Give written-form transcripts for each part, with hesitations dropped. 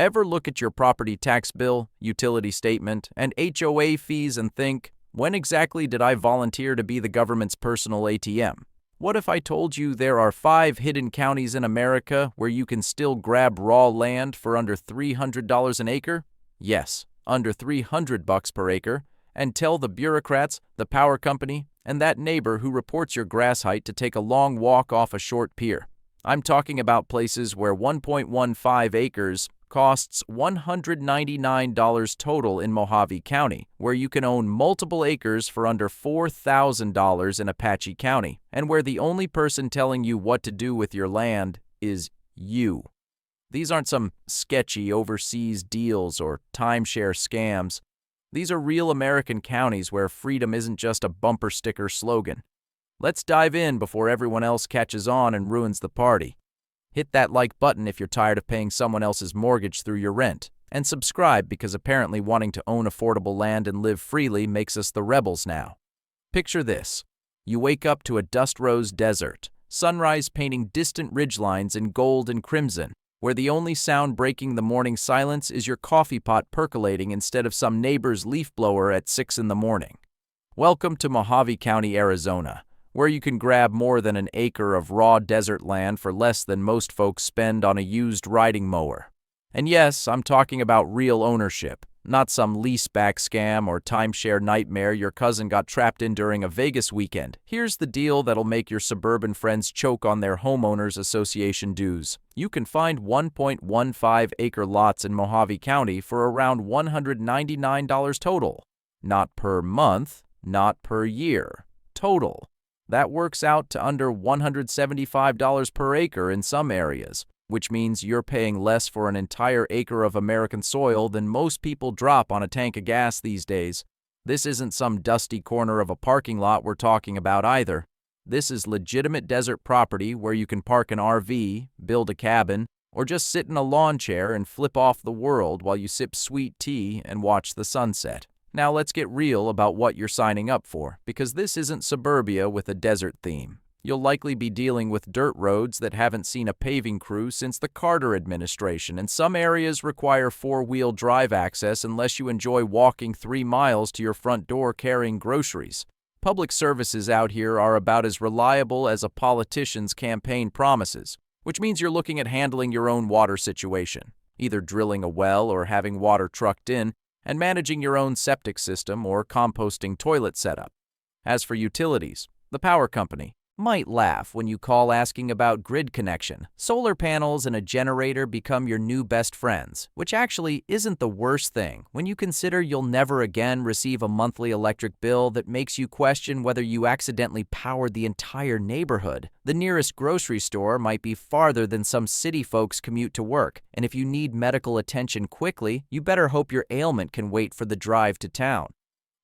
Ever look at your property tax bill, utility statement, and HOA fees and think, when exactly did I volunteer to be the government's personal ATM? What if I told you there are 5 hidden counties in America where you can still grab raw land for under $300 an acre? Yes, under $300 per acre, and tell the bureaucrats, the power company, and that neighbor who reports your grass height to take a long walk off a short pier. I'm talking about places where 1.15 acres costs $199 total in Mojave County, where you can own multiple acres for under $4,000 in Apache County, and where the only person telling you what to do with your land is you. These aren't some sketchy overseas deals or timeshare scams. These are real American counties where freedom isn't just a bumper sticker slogan. Let's dive in before everyone else catches on and ruins the party. Hit that like button if you're tired of paying someone else's mortgage through your rent, and subscribe because apparently wanting to own affordable land and live freely makes us the rebels now. Picture this. You wake up to a dust-rose desert, sunrise painting distant ridgelines in gold and crimson, where the only sound breaking the morning silence is your coffee pot percolating instead of some neighbor's leaf blower at 6 in the morning. Welcome to Mojave County, Arizona, where you can grab more than an acre of raw desert land for less than most folks spend on a used riding mower. And yes, I'm talking about real ownership, not some leaseback scam or timeshare nightmare your cousin got trapped in during a Vegas weekend. Here's the deal that'll make your suburban friends choke on their homeowners association dues. You can find 1.15-acre lots in Mojave County for around $199 total. Not per month, not per year. Total. That works out to under $175 per acre in some areas, which means you're paying less for an entire acre of American soil than most people drop on a tank of gas these days. This isn't some dusty corner of a parking lot we're talking about either. This is legitimate desert property where you can park an RV, build a cabin, or just sit in a lawn chair and flip off the world while you sip sweet tea and watch the sunset. Now let's get real about what you're signing up for, because this isn't suburbia with a desert theme. You'll likely be dealing with dirt roads that haven't seen a paving crew since the Carter administration, and some areas require 4-wheel drive access unless you enjoy walking 3 miles to your front door carrying groceries. Public services out here are about as reliable as a politician's campaign promises, which means you're looking at handling your own water situation, either drilling a well or having water trucked in, and managing your own septic system or composting toilet setup. As for utilities, the power company might laugh when you call asking about grid connection. Solar panels and a generator become your new best friends, which actually isn't the worst thing when you consider you'll never again receive a monthly electric bill that makes you question whether you accidentally powered the entire neighborhood. The nearest grocery store might be farther than some city folks commute to work, and if you need medical attention quickly, you better hope your ailment can wait for the drive to town.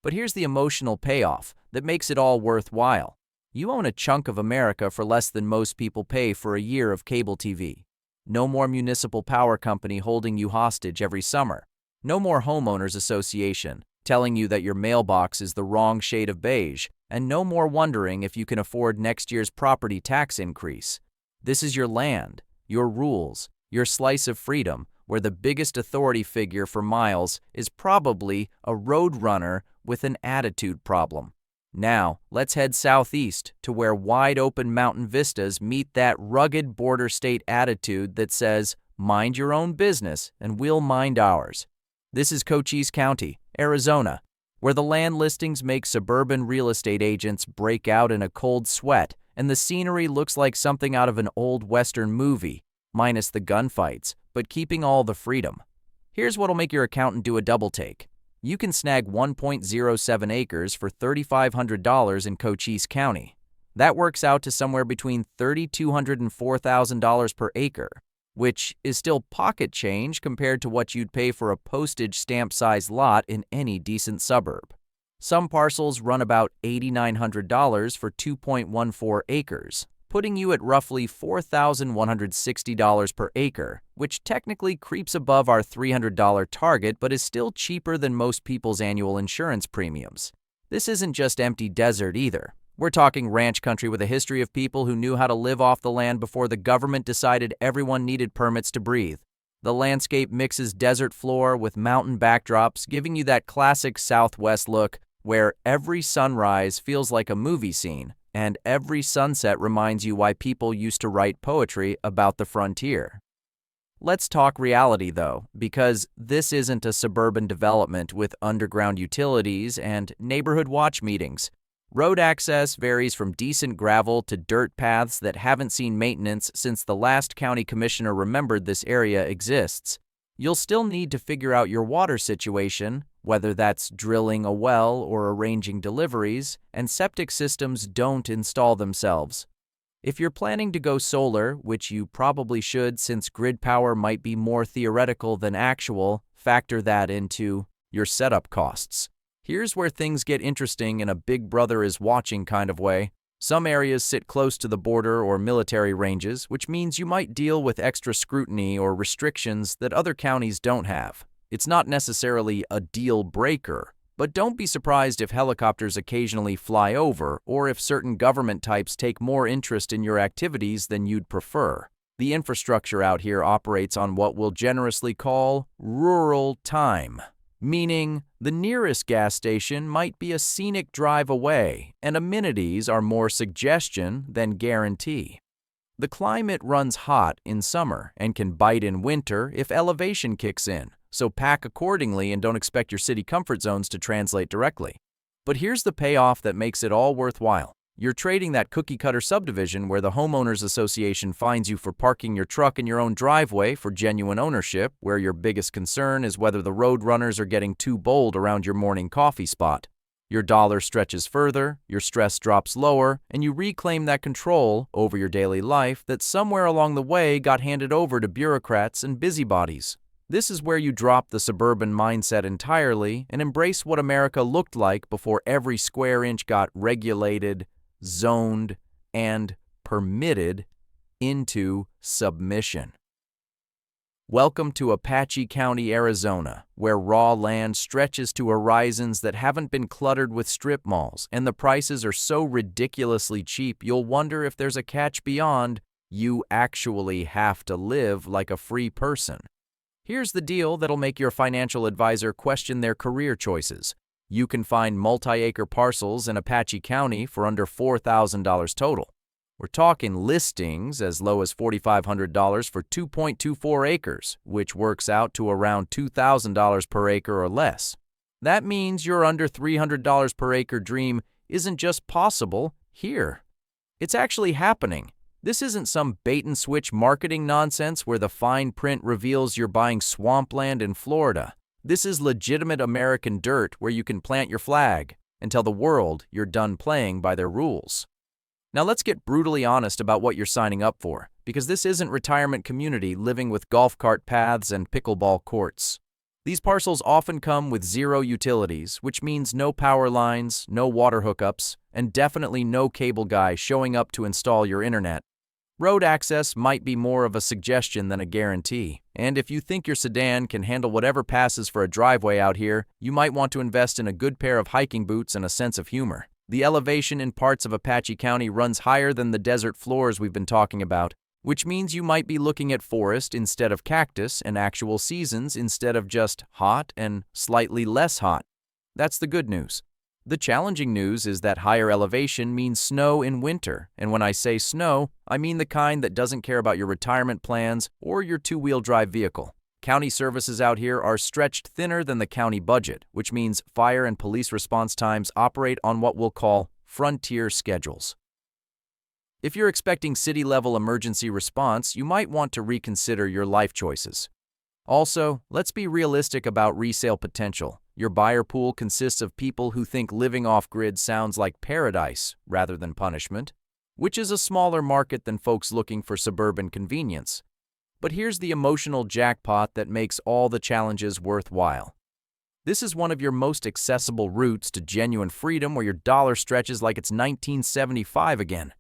But here's the emotional payoff that makes it all worthwhile. You own a chunk of America for less than most people pay for a year of cable TV. No more municipal power company holding you hostage every summer. No more homeowners association telling you that your mailbox is the wrong shade of beige, and no more wondering if you can afford next year's property tax increase. This is your land, your rules, your slice of freedom, where the biggest authority figure for miles is probably a road runner with an attitude problem. Now, let's head southeast to where wide-open mountain vistas meet that rugged border state attitude that says, mind your own business and we'll mind ours. This is Cochise County, Arizona, where the land listings make suburban real estate agents break out in a cold sweat, and the scenery looks like something out of an old Western movie, minus the gunfights, but keeping all the freedom. Here's what'll make your accountant do a double take. You can snag 1.07 acres for $3,500 in Cochise County. That works out to somewhere between $3,200 and $4,000 per acre, which is still pocket change compared to what you'd pay for a postage stamp-sized lot in any decent suburb. Some parcels run about $8,900 for 2.14 acres, putting you at roughly $4,160 per acre, which technically creeps above our $300 target but is still cheaper than most people's annual insurance premiums. This isn't just empty desert either. We're talking ranch country with a history of people who knew how to live off the land before the government decided everyone needed permits to breathe. The landscape mixes desert floor with mountain backdrops, giving you that classic Southwest look where every sunrise feels like a movie scene, and every sunset reminds you why people used to write poetry about the frontier. Let's talk reality, though, because this isn't a suburban development with underground utilities and neighborhood watch meetings. Road access varies from decent gravel to dirt paths that haven't seen maintenance since the last county commissioner remembered this area exists. You'll still need to figure out your water situation, whether that's drilling a well or arranging deliveries, and septic systems don't install themselves. If you're planning to go solar, which you probably should since grid power might be more theoretical than actual, factor that into your setup costs. Here's where things get interesting in a Big Brother is watching kind of way. Some areas sit close to the border or military ranges, which means you might deal with extra scrutiny or restrictions that other counties don't have. It's not necessarily a deal breaker, but don't be surprised if helicopters occasionally fly over or if certain government types take more interest in your activities than you'd prefer. The infrastructure out here operates on what we'll generously call rural time, meaning the nearest gas station might be a scenic drive away, and amenities are more suggestion than guarantee. The climate runs hot in summer and can bite in winter if elevation kicks in, so pack accordingly and don't expect your city comfort zones to translate directly. But here's the payoff that makes it all worthwhile. You're trading that cookie-cutter subdivision where the homeowners association fines you for parking your truck in your own driveway for genuine ownership, where your biggest concern is whether the road runners are getting too bold around your morning coffee spot. Your dollar stretches further, your stress drops lower, and you reclaim that control over your daily life that somewhere along the way got handed over to bureaucrats and busybodies. This is where you drop the suburban mindset entirely and embrace what America looked like before every square inch got regulated, zoned, and permitted into submission. Welcome to Apache County, Arizona, where raw land stretches to horizons that haven't been cluttered with strip malls, and the prices are so ridiculously cheap you'll wonder if there's a catch beyond you actually have to live like a free person. Here's the deal that'll make your financial advisor question their career choices. You can find multi-acre parcels in Apache County for under $4,000 total. We're talking listings as low as $4,500 for 2.24 acres, which works out to around $2,000 per acre or less. That means your under $300 per acre dream isn't just possible here. It's actually happening. This isn't some bait-and-switch marketing nonsense where the fine print reveals you're buying swampland in Florida. This is legitimate American dirt where you can plant your flag and tell the world you're done playing by their rules. Now let's get brutally honest about what you're signing up for, because this isn't retirement community living with golf cart paths and pickleball courts. These parcels often come with zero utilities, which means no power lines, no water hookups, and definitely no cable guy showing up to install your internet. Road access might be more of a suggestion than a guarantee, and if you think your sedan can handle whatever passes for a driveway out here, you might want to invest in a good pair of hiking boots and a sense of humor. The elevation in parts of Apache County runs higher than the desert floors we've been talking about, which means you might be looking at forest instead of cactus and actual seasons instead of just hot and slightly less hot. That's the good news. The challenging news is that higher elevation means snow in winter, and when I say snow, I mean the kind that doesn't care about your retirement plans or your two-wheel drive vehicle. County services out here are stretched thinner than the county budget, which means fire and police response times operate on what we'll call frontier schedules. If you're expecting city-level emergency response, you might want to reconsider your life choices. Also, let's be realistic about resale potential. Your buyer pool consists of people who think living off-grid sounds like paradise rather than punishment, which is a smaller market than folks looking for suburban convenience. But here's the emotional jackpot that makes all the challenges worthwhile. This is one of your most accessible routes to genuine freedom where your dollar stretches like it's 1975 again.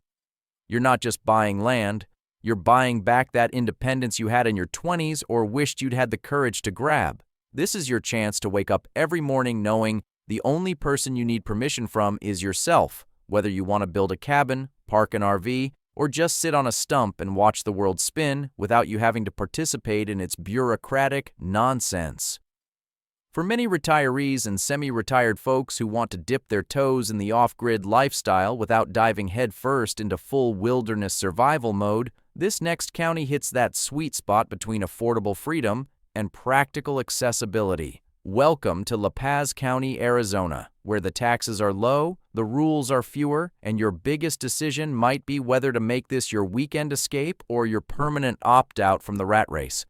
You're not just buying land, you're buying back that independence you had in your 20s or wished you'd had the courage to grab. This is your chance to wake up every morning knowing the only person you need permission from is yourself, whether you want to build a cabin, park an RV, or just sit on a stump and watch the world spin without you having to participate in its bureaucratic nonsense. For many retirees and semi-retired folks who want to dip their toes in the off-grid lifestyle without diving headfirst into full wilderness survival mode, this next county hits that sweet spot between affordable freedom and practical accessibility. Welcome to La Paz County, Arizona, where the taxes are low, the rules are fewer, and your biggest decision might be whether to make this your weekend escape or your permanent opt-out from the rat race.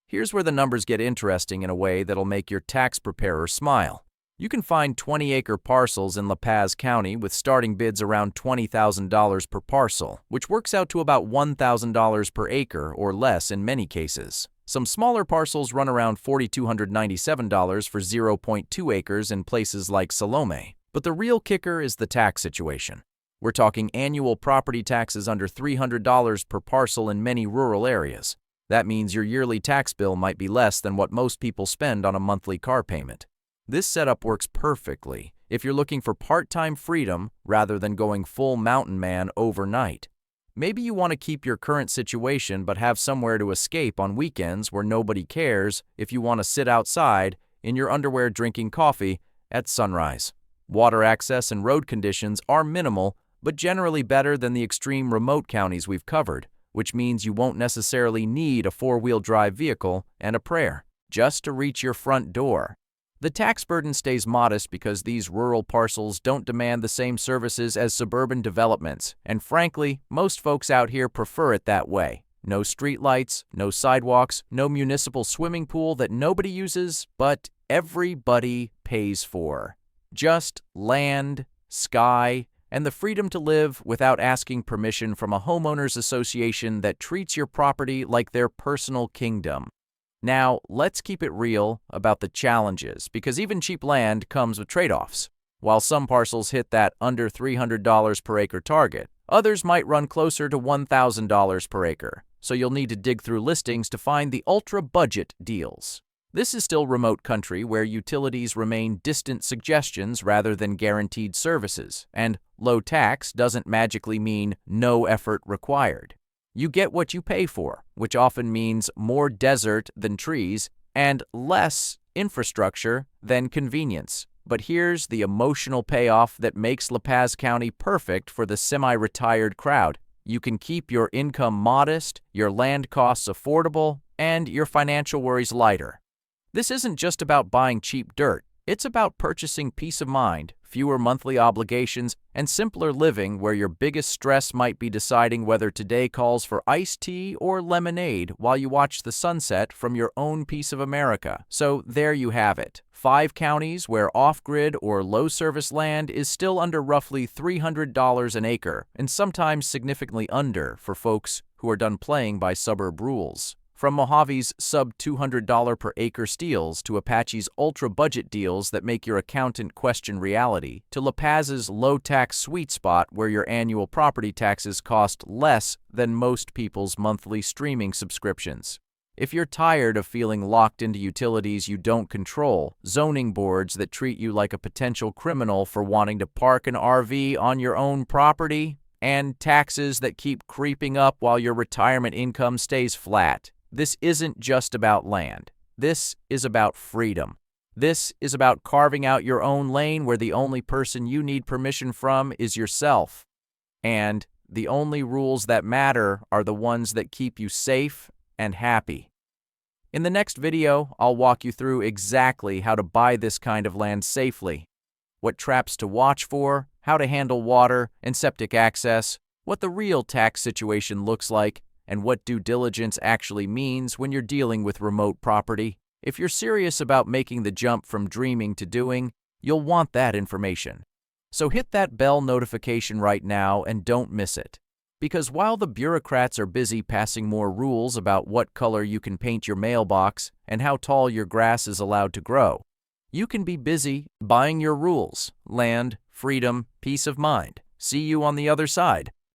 Here's where the numbers get interesting in a way that'll make your tax preparer smile. You can find 20-acre parcels in La Paz County with starting bids around $20,000 per parcel, which works out to about $1,000 per acre or less in many cases. Some smaller parcels run around $4,297 for 0.2 acres in places like Salome. But the real kicker is the tax situation. We're talking annual property taxes under $300 per parcel in many rural areas. That means your yearly tax bill might be less than what most people spend on a monthly car payment. This setup works perfectly if you're looking for part-time freedom rather than going full mountain man overnight. Maybe you want to keep your current situation but have somewhere to escape on weekends where nobody cares if you want to sit outside in your underwear drinking coffee at sunrise. Water access and road conditions are minimal, but generally better than the extreme remote counties we've covered, which means you won't necessarily need a four-wheel drive vehicle and a prayer just to reach your front door. The tax burden stays modest because these rural parcels don't demand the same services as suburban developments, and frankly, most folks out here prefer it that way. No streetlights, no sidewalks, no municipal swimming pool that nobody uses, but everybody pays for. Just land, sky, and the freedom to live without asking permission from a homeowners association that treats your property like their personal kingdom. Now, let's keep it real about the challenges, because even cheap land comes with trade-offs. While some parcels hit that under $300 per acre target, others might run closer to $1,000 per acre, so you'll need to dig through listings to find the ultra-budget deals. This is still remote country where utilities remain distant suggestions rather than guaranteed services, and low tax doesn't magically mean no effort required. You get what you pay for, which often means more desert than trees and less infrastructure than convenience. But here's the emotional payoff that makes La Paz County perfect for the semi-retired crowd. You can keep your income modest, your land costs affordable, and your financial worries lighter. This isn't just about buying cheap dirt. It's about purchasing peace of mind, fewer monthly obligations, and simpler living where your biggest stress might be deciding whether today calls for iced tea or lemonade while you watch the sunset from your own piece of America. So there you have it. 5 counties where off-grid or low-service land is still under roughly $300 an acre, and sometimes significantly under for folks who are done playing by suburb rules. From Mojave's sub-$200 per acre steals to Apache's ultra-budget deals that make your accountant question reality, to La Paz's low-tax sweet spot where your annual property taxes cost less than most people's monthly streaming subscriptions. If you're tired of feeling locked into utilities you don't control, zoning boards that treat you like a potential criminal for wanting to park an RV on your own property, and taxes that keep creeping up while your retirement income stays flat, this isn't just about land. This is about freedom. This is about carving out your own lane where the only person you need permission from is yourself. And the only rules that matter are the ones that keep you safe and happy. In the next video, I'll walk you through exactly how to buy this kind of land safely, what traps to watch for, how to handle water and septic access, what the real tax situation looks like, and what due diligence actually means when you're dealing with remote property. If you're serious about making the jump from dreaming to doing, you'll want that information. So hit that bell notification right now and don't miss it. Because while the bureaucrats are busy passing more rules about what color you can paint your mailbox and how tall your grass is allowed to grow, you can be busy buying your rules, land, freedom, peace of mind. See you on the other side.